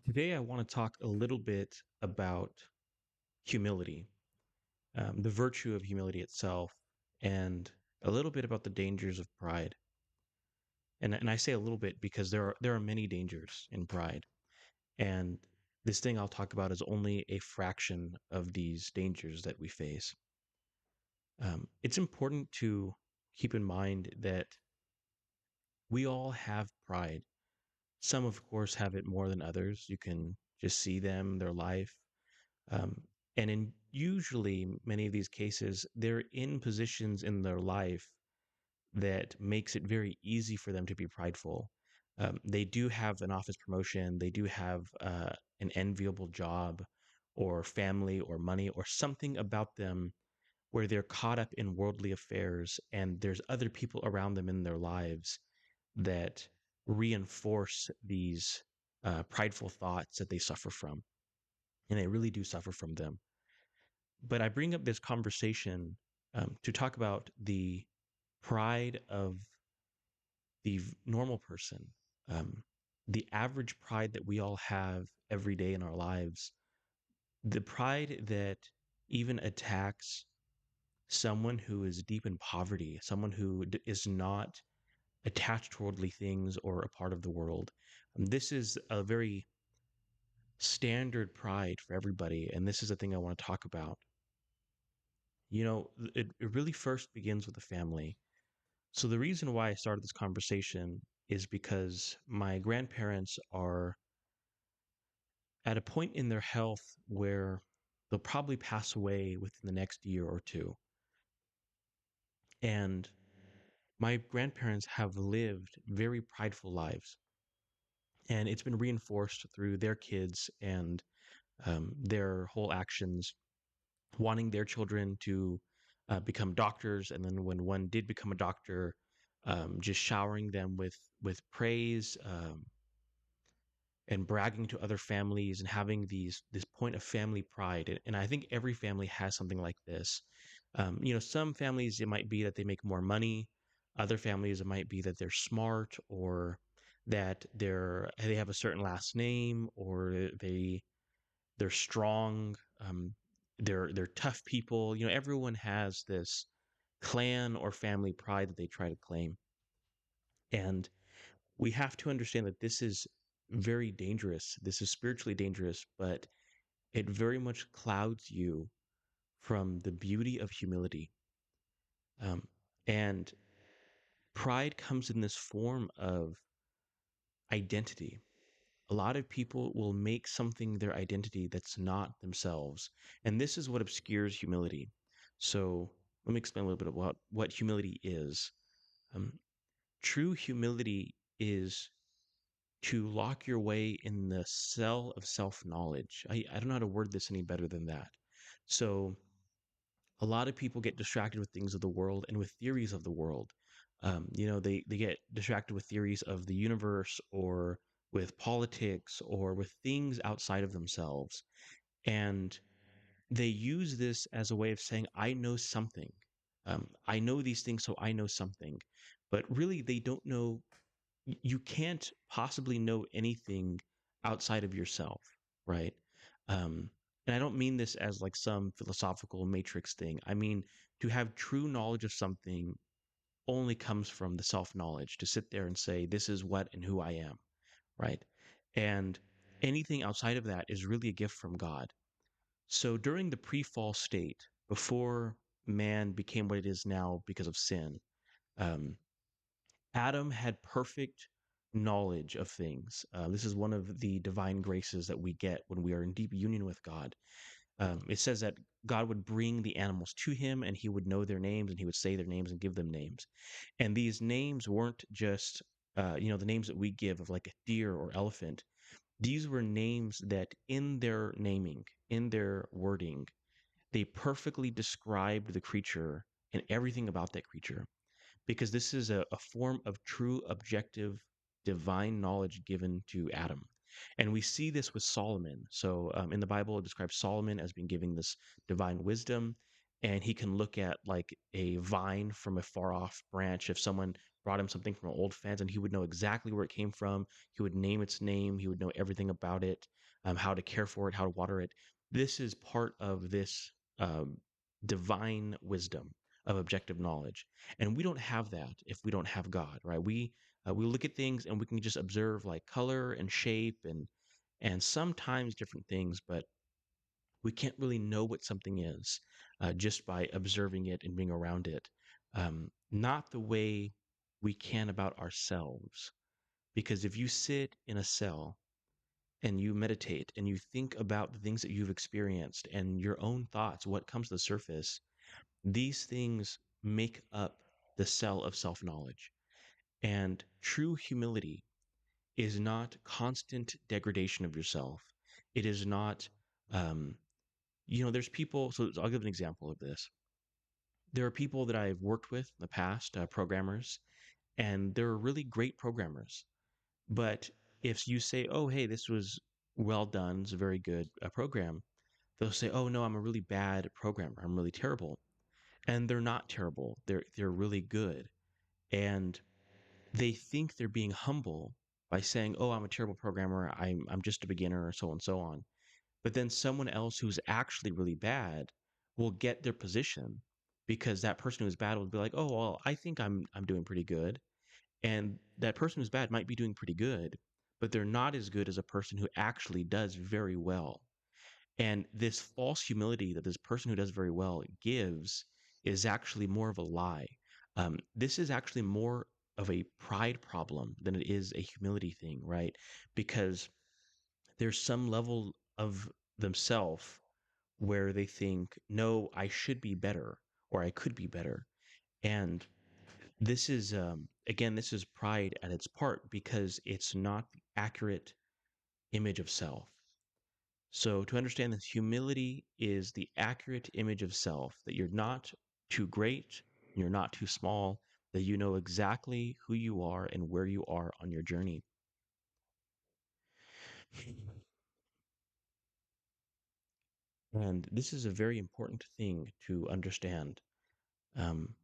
Today, I want to talk a little bit about humility, the virtue of humility itself, and a little bit about the dangers of pride. And I say a little bit because there are many dangers in pride, and this thing I'll talk about is only a fraction of these dangers that we face. It's important to keep in mind that we all have pride. Some, of course, have it more than others. You can just see them, their life. Um, and in usually many of these cases, they're in positions in their life that makes it very easy for them to be prideful. They do have an office promotion, they do have an enviable job or family or money or something about them where they're caught up in worldly affairs and there's other people around them in their lives that reinforce these prideful thoughts that they suffer from. And they really do suffer from them. But I bring up this conversation to talk about the pride of the normal person, um, the average pride that we all have every day in our lives, the pride that even attacks someone who is deep in poverty, someone who is not attached to worldly things or a part of the world. This is a very standard pride for everybody, and this is the thing I want to talk about. It really first begins with the family. So the reason why I started this conversation is because my grandparents are at a point in their health where they'll probably pass away within the next year or two. And my grandparents have lived very prideful lives. And it's been reinforced through their kids and their whole actions, wanting their children to become doctors. And then when one did become a doctor, just showering them with praise, and bragging to other families and having this point of family pride. And I think every family has something like this. Some families, it might be that they make more money. Other families, it might be that they're smart, or that they have a certain last name, or they're strong. They're tough people. Everyone has this clan or family pride that they try to claim. And we have to understand that this is very dangerous. This is spiritually dangerous, but it very much clouds you from the beauty of humility. Um, and pride comes in this form of identity. A lot of people will make something their identity that's not themselves. And this is what obscures humility. So let me explain a little bit about what humility is. Um, True humility is to lock your way in the cell of self knowledge. I don't know how to word this any better than that. So, a lot of people get distracted with things of the world and with theories of the world. They get distracted with theories of the universe or with politics or with things outside of themselves. And they use this as a way of saying, I know something. I know these things, so I know something. But really, they don't know. You can't possibly know anything outside of yourself, right? Um, and I don't mean this as like some philosophical matrix thing. I mean, to have true knowledge of something only comes from the self knowledge, to sit there and say, this is what and who I am, right? And anything outside of that is really a gift from God. So during the pre fall state, before man became what it is now because of sin, um, Adam had perfect knowledge of things. This is one of the divine graces that we get when we are in deep union with God. It says that God would bring the animals to him and he would know their names and he would say their names and give them names. And these names weren't just, the names that we give of like a deer or elephant. These were names that in their naming, in their wording, they perfectly described the creature and everything about that creature, because this is a form of true objective divine knowledge given to Adam. And we see this with Solomon. So in the Bible, it describes Solomon as being giving this divine wisdom, and he can look at like a vine from a far off branch. If someone brought him something from an old fence, and he would know exactly where it came from. He would name its name. He would know everything about it, how to care for it, how to water it. This is part of this um, divine wisdom of objective knowledge, and we don't have that if we don't have God, right? We look at things and we can just observe like color and shape and sometimes different things, but we can't really know what something is just by observing it and being around it. Not the way we can about ourselves. Because if you sit in a cell and you meditate and you think about the things that you've experienced and your own thoughts, what comes to the surface, these things make up the cell of self knowledge. And true humility is not constant degradation of yourself. It is not, um, there's people. So I'll give an example of this. There are people that I've worked with in the past, programmers, and they're really great programmers. But if you say, "Oh, hey, this was well done, it's a very good program," they'll say, "Oh no, I'm a really bad programmer. I'm really terrible." And they're not terrible. They're really good, and they think they're being humble by saying, "Oh, I'm a terrible programmer. I'm just a beginner," or so on and so on. But then someone else who's actually really bad will get their position because that person who's bad will be like, "Oh, well, I think I'm doing pretty good." And that person who's bad might be doing pretty good, but they're not as good as a person who actually does very well. And this false humility that this person who does very well gives is actually more of a lie. This is actually more of a pride problem than it is a humility thing, right? Because there's some level of themselves where they think, no, I should be better or I could be better. And this is, again, this is pride at its part because it's not the accurate image of self. So to understand this, humility is the accurate image of self, that you're not too great, you're not too small, that you know exactly who you are and where you are on your journey. And this is a very important thing to understand. Um,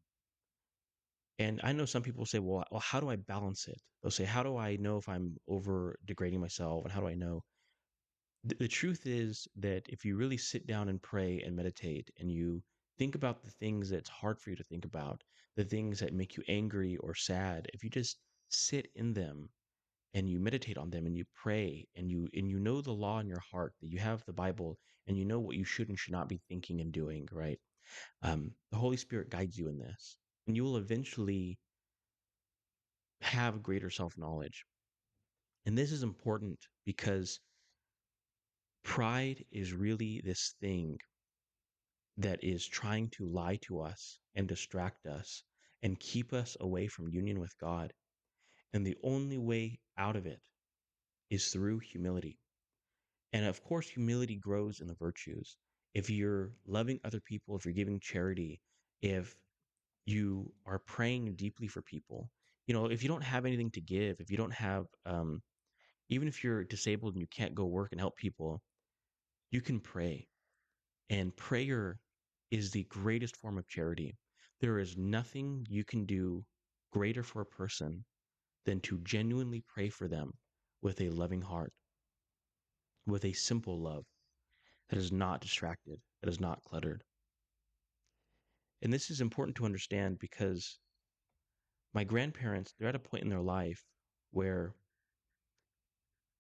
and I know some people say, well, how do I balance it? They'll say, how do I know if I'm over degrading myself? And how do I know? The truth is that if you really sit down and pray and meditate and you think about the things that's hard for you to think about, the things that make you angry or sad, if you just sit in them and you meditate on them and you pray and you know the law in your heart, that you have the Bible and you know what you should and should not be thinking and doing, right? The Holy Spirit guides you in this, and you will eventually have greater self-knowledge. And this is important because pride is really this thing that is trying to lie to us and distract us and keep us away from union with God. And the only way out of it is through humility. And of course, humility grows in the virtues. If you're loving other people, if you're giving charity, if you are praying deeply for people, if you don't have anything to give, if you don't have, even if you're disabled and you can't go work and help people, you can pray. And prayer is the greatest form of charity. There is nothing you can do greater for a person than to genuinely pray for them with a loving heart, with a simple love that is not distracted, that is not cluttered. And this is important to understand because my grandparents, they're at a point in their life where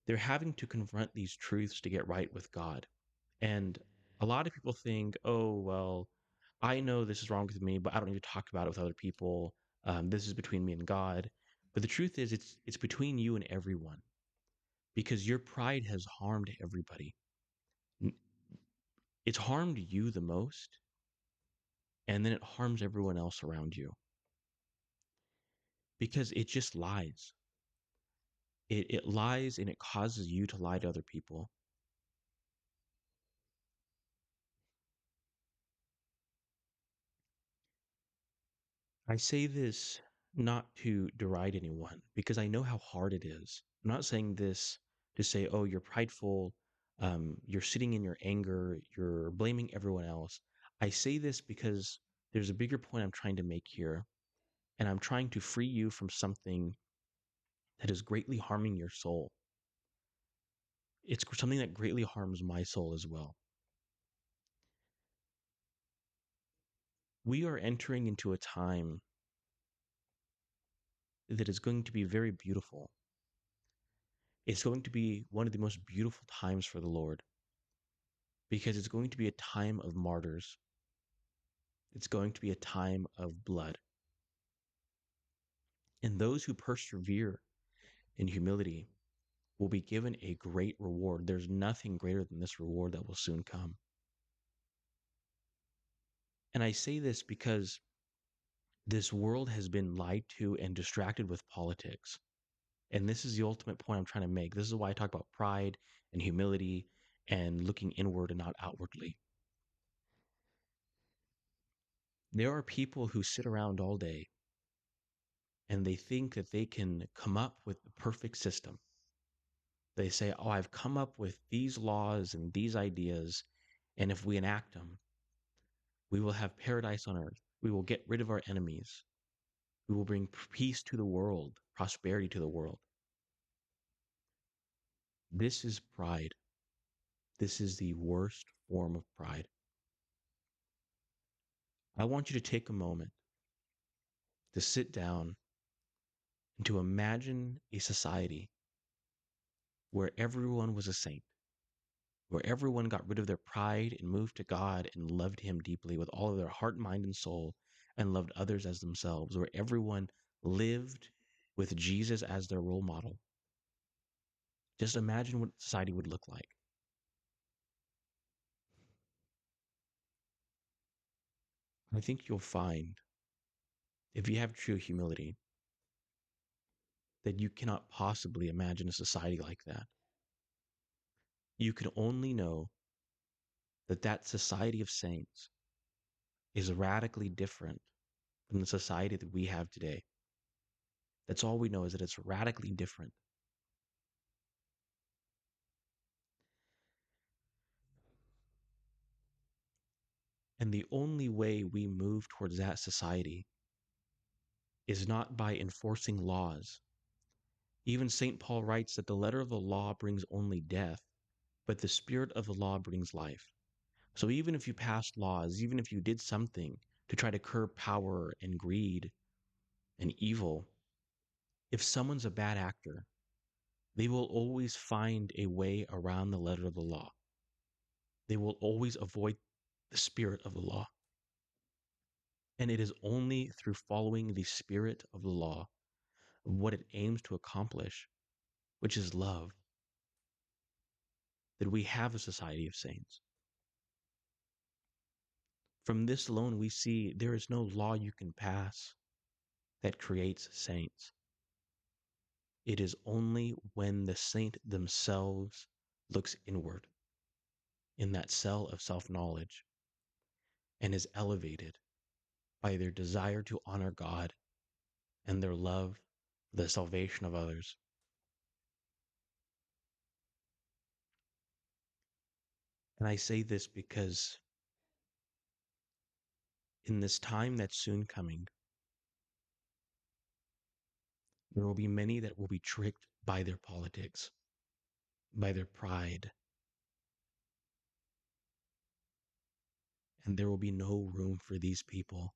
they're having to confront these truths to get right with God. And a lot of people think, oh, well, I know this is wrong with me, but I don't need to talk about it with other people. This is between me and God. But the truth is, it's between you and everyone because your pride has harmed everybody. It's harmed you the most, and then it harms everyone else around you because it just lies. It lies and it causes you to lie to other people. I say this not to deride anyone because I know how hard it is. I'm not saying this to say, oh, you're prideful, you're sitting in your anger, you're blaming everyone else. I say this because there's a bigger point I'm trying to make here. And I'm trying to free you from something that is greatly harming your soul. It's something that greatly harms my soul as well. We are entering into a time that is going to be very beautiful. It's going to be one of the most beautiful times for the Lord because it's going to be a time of martyrs. It's going to be a time of blood. And those who persevere in humility will be given a great reward. There's nothing greater than this reward that will soon come. And I say this because this world has been lied to and distracted with politics. And this is the ultimate point I'm trying to make. This is why I talk about pride and humility and looking inward and not outwardly. There are people who sit around all day and they think that they can come up with the perfect system. They say, oh, I've come up with these laws and these ideas, and if we enact them, we will have paradise on earth. We will get rid of our enemies. We will bring peace to the world, prosperity to the world. This is pride. This is the worst form of pride. I want you to take a moment to sit down and to imagine a society where everyone was a saint, where everyone got rid of their pride and moved to God and loved Him deeply with all of their heart, mind, and soul, and loved others as themselves, where everyone lived with Jesus as their role model. Just imagine what society would look like. I think you'll find, if you have true humility, that you cannot possibly imagine a society like that. You can only know that that society of saints is radically different from the society that we have today. That's all we know, is that it's radically different. And the only way we move towards that society is not by enforcing laws. Even St. Paul writes that the letter of the law brings only death, but the spirit of the law brings life. So even if you passed laws, even if you did something to try to curb power and greed and evil, if someone's a bad actor, they will always find a way around the letter of the law. They will always avoid the spirit of the law. And it is only through following the spirit of the law, of what it aims to accomplish, which is love, that we have a society of saints. From this alone, we see there is no law you can pass that creates saints. It is only when the saint themselves looks inward in that cell of self-knowledge and is elevated by their desire to honor God and their love for the salvation of others. And I say this because in this time that's soon coming, there will be many that will be tricked by their politics, by their pride, and there will be no room for these people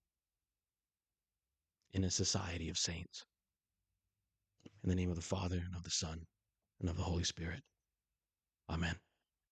in a society of saints. In the name of the Father, and of the Son, and of the Holy Spirit. Amen.